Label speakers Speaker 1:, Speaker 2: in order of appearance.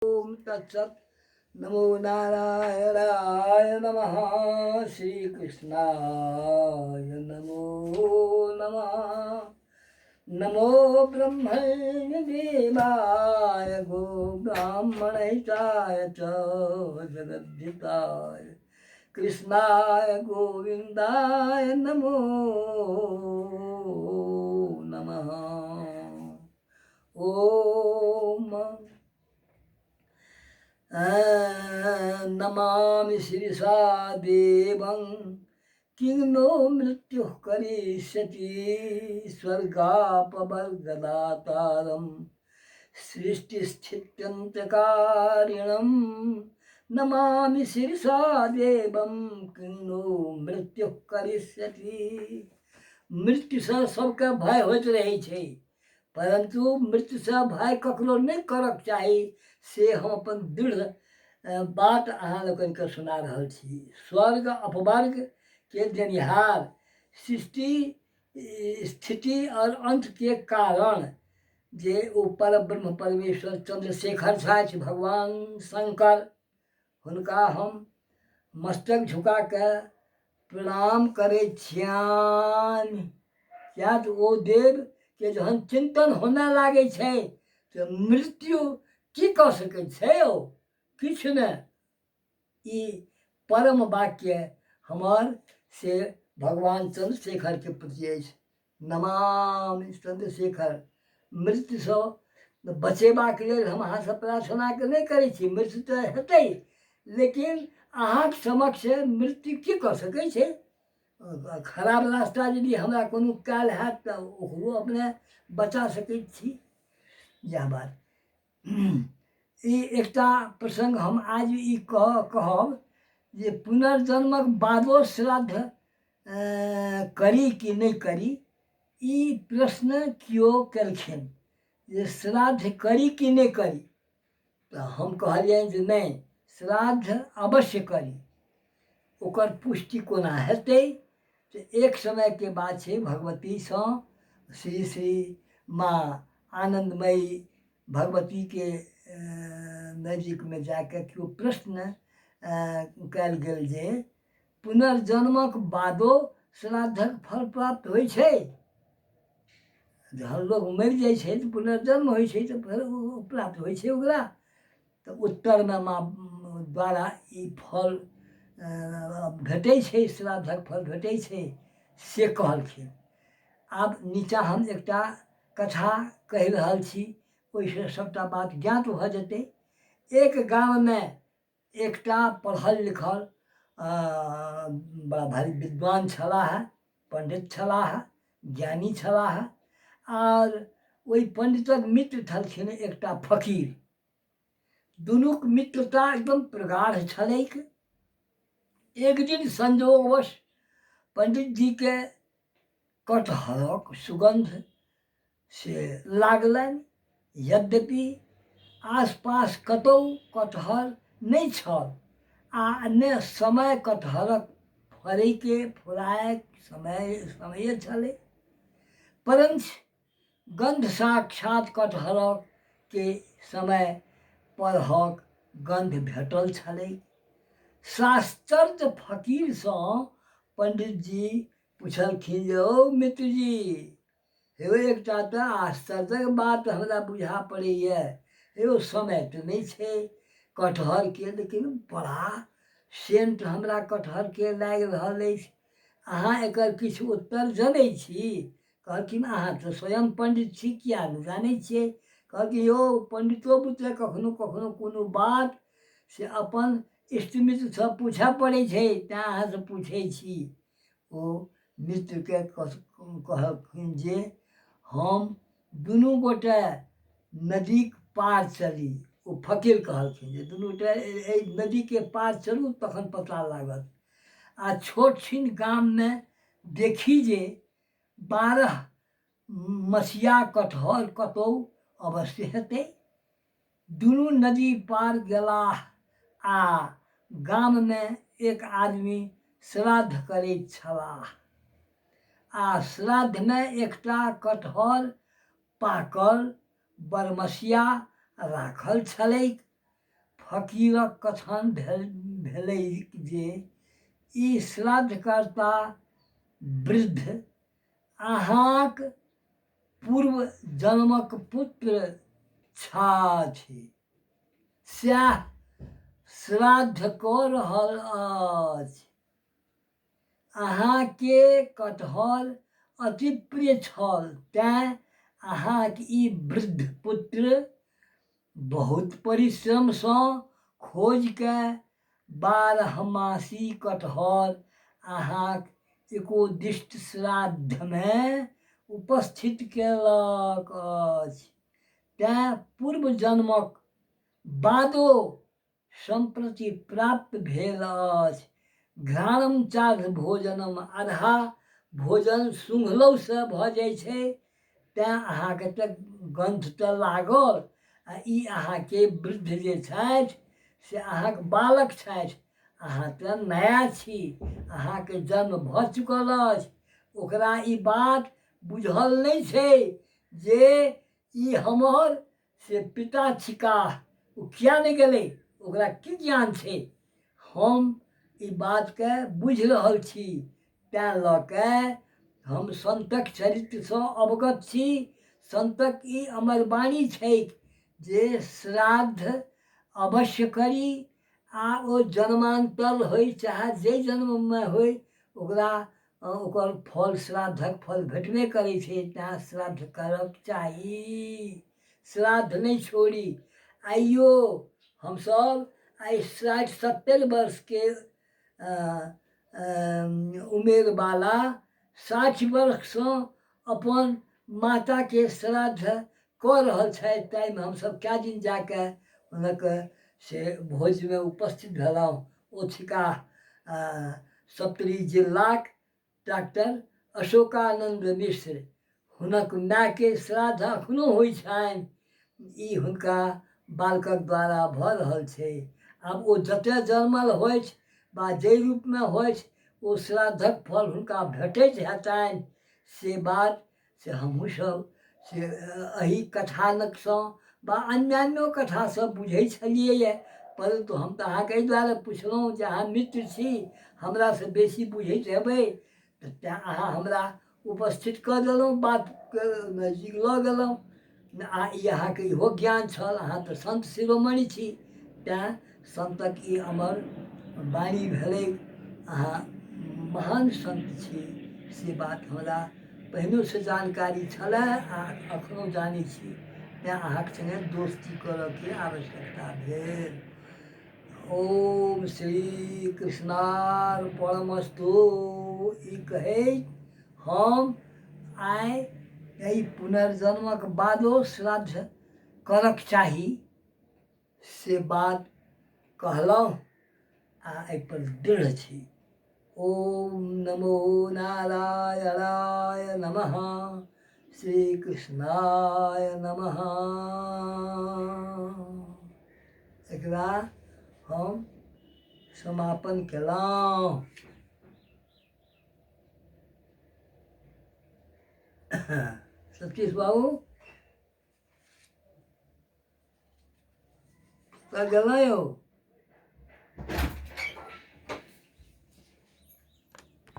Speaker 1: ओम तत्सत। नमो नारायणाय नमः। श्री कृष्णाय नमो नमः। नमो ब्रह्मणे देवाय गो ब्राह्मणहिताय च जगद्धिताय कृष्णाय गोविन्दाय नमो नमः। ओम नमामि शिरसा देवं किं नो मृत्युः करिष्यति स्वर्गापवर्गदातारं सृष्टिस्थित्यन्तकारिणं नमामि शिरसा देवं किं नो मृत्युः करिष्यति। मृत्यु से सबके भय होइत रहै छै, परंतु मृत्यु से भय ककरो नहीं करक चाही। से हम अपन दृढ़ बात अहाँ लोगन के सुना रहल छी। स्वर्ग अपवर्ग के देनिहार, सृष्टि स्थिति और अंत के कारण जे ओ पर ब्रह्म परमेश्वर चंद्रशेखर छथि भगवान शंकर, हुनका हम मस्तक झुका के प्रणाम करे छियानि। क्या तो ओ देव के जहन चिंतन होने लागे छै तो मृत्यु की कह सकै छै ओ किछ ने। ई परम वाक्य हमर से भगवान चंद्रशेखर के प्रति अछि। नमामि चंद्रशेखर। मृत्यु से बचेबाक लेल हम अहाँ से प्रार्थना के नहीं करै छी। मृत्यु तो हेतै, लेकिन अहाँके समक्ष मृत्यु की कह सकै छै। खराब रास्ता यदि हमरा कोनो काल हैत तऽ ओकरो अपने बचा सकैत छी। यह बात ई एकटा प्रसंग हम आज ई कहब जे पुनर्जन्मक बादो श्राद्ध करी कि नहीं करी। ई प्रश्न कियो केलखिन जे श्राद्ध करी कि नहीं करी, तो हम कहलियनि जे नहीं, श्राद्ध अवश्य करी। ओकर पुष्टि कोना हेतै? तो एक समय के बाद से भगवती से श्री श्री माँ आनंदमयी भगवती के नजीक में जाके क्यों प्रश्न कल गेल जे पुनर्जन्मक बादो श्राद्धक फल प्राप्त होइ छै। जहन लोग मरि जाइ छै तो पुनर्जन्म होइ छै, तो फिर प्राप्त होइ छै ओकरा। तो उत्तर में माँ द्वारा ई फल भेटै छै, श्राद्धक फल भेटै छै से कहलखिन। आब नीचा हम एकटा कथा कहि रहल छी, ओहिसँ सबटा बात ज्ञात भऽ जेतै। एक गाँव में एकटा पढ़ल लिखल बड़ा भारी विद्वान छलाह, पंडित छलाह, ज्ञानी छलाह। और ओहि पंडितक मित्र छलखिन एकटा फकीर। दुनूक मित्रता एकदम प्रगाढ़ छलैक। एक दिन संजोगवश पंडित जी के कटहरक सुगंध से लागलनि, यद्यपि आसपास कतौ कटहर नहीं छल आ ने समय कटहरक फड़ै के फुलायक समय छलै, परंच गंध साक्षात कटहरक के समय परहक गंध भेटल छलै। साश्चर्य फकीर से पंडित जी पूछलखिन जे ओ मित्र जी, हे एकटा तऽ आश्चर्यक बात हमरा बुझा पड़ैए। हे समय तो नहीं छै कटहर के, लेकिन बड़ा सेंट हमरा कटहर के लागि रहल अछि। अहाँ एकर किछु उत्तर जनै छी? कहलखिन अहाँ तो स्वयं पंडित छी, किया नहीं जानै छियै? कहलखिन यौ पंडितो बुते कखनो कखनो कोनो बात से अपन इष्ट मित्र से पूछऽ पड़ै छै, तेँ अहाँ से पूछै छी। ओ मित्र के कहलखिन जे हम दुनू गोटे नदीक पार चली। ओ फकीर कहलखिन जे दुनू गोटे नदी के पार चलू तखन पता लागत। आ छोट छिन गाम में देखी जे 12 मसिया कटहर कतौ अवश्य हेतै। दुनू नदी पार गेलाह आ गाम में एक आदमी श्राद्ध करैत छलाह। आ श्राद्ध में एकटा कटहर पाकल बरमसिया राखल छलैक। फकीरक कथन भेलै जे ई श्राद्धकर्ता वृद्ध अहाँक पूर्व जन्मक पुत्र छथि, सएह श्राद्ध कऽ रहल अछि। अहाँके कटहर अति प्रिय छल, तेँ अहाँक ई वृद्ध पुत्र बहुत परिश्रमसँ खोजिके 12 मासी कटहर अहाँक एकोदिष्ट श्राद्धमे उपस्थित केलक अछि। तेँ पूर्व जन्मक बादो सम्प्रति प्राप्त भेल अछि। घ्राणम चार्ध भोजनम, आधा भोजन सुँघलहुसँ भऽ जाइ छै, तेँ अहाँके तऽ गन्ध तऽ लागल। आ ई अहाँके वृद्ध जे छथि से अहाँके बालक छथि, अहाँ तऽ नया छी, अहाँके जन्म भऽ चुकल अछि। ओकरा ई बात बुझल नहि छै जे ई हमर से पिता छिकाह, ओ किया नहि गेलै, ओकरा की ज्ञान छै। हम ई बातके बुझि रहल छी, तेँ लऽ कऽ हम सन्तक चरित्रसँ अवगत छी। सन्तक ई अमर वाणी छै जे श्राद्ध अवश्य करी, आ ओ जन्मान्तर होइ चाहे जाहि जन्ममे होइ, ओकरा ओकर फल श्राद्धक फल भेटबे करै छै। तेँ श्राद्ध करक चाही, श्राद्ध नहि छोड़ी। आइयो हमसब आइ 60-70 वर्षके उमेरवला 60 वर्षसँ अपन माताके श्राद्ध कऽ रहल छथि। ताहिमे हमसब कए दिन जाके हुनक से भोजमे उपस्थित भेलहुँ। ओ थिकाह सप्तरी जिलाक डॉक्टर अशोकानन्द मिश्र, हुनक मायके श्राद्ध एखनो होइ छनि। ई हुनका बालकक द्वारा भऽ रहल छै। आब ओ जतऽ जन्मल होथि वा जाहि रूपमे होथि, ओ श्राद्धक फल हुनका भेटैत हेतनि। से बात से हमहूँसब से एहि कथानकसँ वा अन्यान्यो कथासँ बुझै छलिए। परन्तु हम तऽ अहाँके एहि दुआरे पुछलहुँ जे अहाँ मित्र छी, हमरासँ बेसी बुझैत हेबै, तऽ तेँ अहाँ हमरा उपस्थित कऽ देलहुँ, बातके नजदीक लऽ गेलहुँ। आ ई अहाँके इहो ज्ञान छल, अहाँ तऽ सन्त शिरोमणि छी, तेँ सन्तक ई अमर वाणी भेलै। अहाँ महान सन्त छी, से बात हमरा पहिनोसँ जानकारी छलै आ एखनहु जानै छी। तेँ अहाँके सङ्गे दोस्ती करऽके आवश्यकता भेल। ओम श्री कृष्णार्पणमस्तु। ई कहैत हम आइ एहि पुनर्जन्मक बादो श्राद्ध करक चाही से बात कहलहुँ आ एहिपर दृढ़ छी। ओम नमो नारायणाय नमः, श्री कृष्णाय नमः। एकरा हम समापन केलहुँ। सतीश बाबू तऽ गेलहुँ यौ।